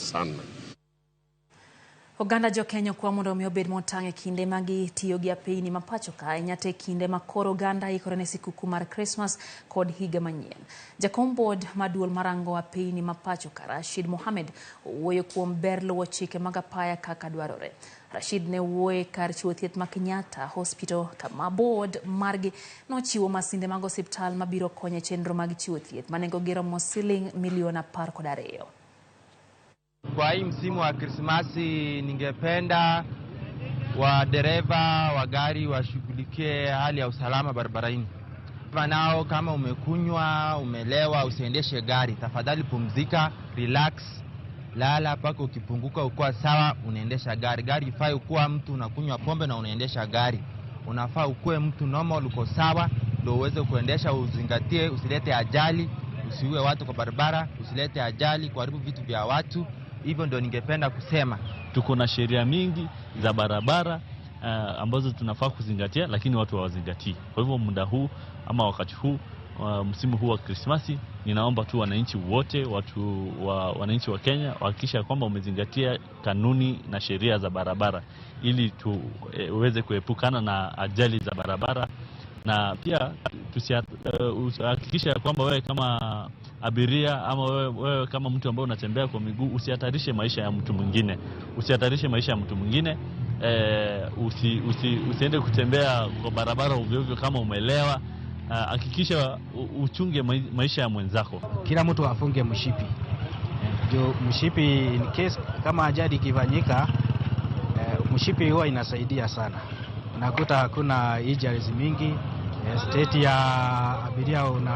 sana. Oganda Jokenya kwa mondo mi obed motang kinde magi tiyo gi apeyni mapacho ka nyate kinde makoro oganda ikore ne sikuku mar Christmas kod higa manyien. Jakom board maduol marango apeyni mapacho ka Rashid Mohamed wuoyo kuom ber luwo chike mag apaya kaka dwarore. Rashid ne wuoye kar chiwo thieth ma Kenyatta Hospital kama board margi nochiwo masinde mag osiptal mabiro konyo chenro mag chiwo thieth manengo gero mo siling milion 12. Kwa hii msimu wa Krismasi ningependa wadereva wa gari washughulikie hali ya usalama barabarani. Nao kama umekunywa, umelewa, usiendeshe gari. Tafadhali pumzika, relax, lala paka ukipunguka ukua sawa unaendesha gari. Gari ifai ukua mtu unakunywa pombe na unaendesha gari. Unafaa ukue mtu normal, uko sawa ndio uweze kuendesha, uzingatie, usilete ajali, usiue watu kwa barabara, usilete ajali, kuharibu vitu vya watu. Hivyo ndio ningependa kusema. Tuko na sheria mingi za barabara ambazo tunafaa kuzingatia, lakini watu hawazingatii. Kwa hivyo muda huu ama wakati huu msimu huu wa Krismasi, ninaomba tu wananchi wote, wananchi wa Kenya wahakikisha kwamba umezingatia kanuni na sheria za barabara ili tuweze kuepukana na ajali za barabara. Na pia hakikisha kwamba wewe kama abiria ama wewe kama mtu ambaye unatembea kwa miguu usihatarishe maisha ya mtu mwingine. Usihatarishe maisha ya mtu mwingine. Usiende kutembea kwa barabara ovyo ovyo kama umelewa. Hakikisha uchunge maisha ya mwenzako. Kila mtu afunge mshipi. Jo mshipi in case kama ajali ikifanyika, mshipi huwa inasaidia sana. Unakuta hakuna injuries mingi. State ya abiria una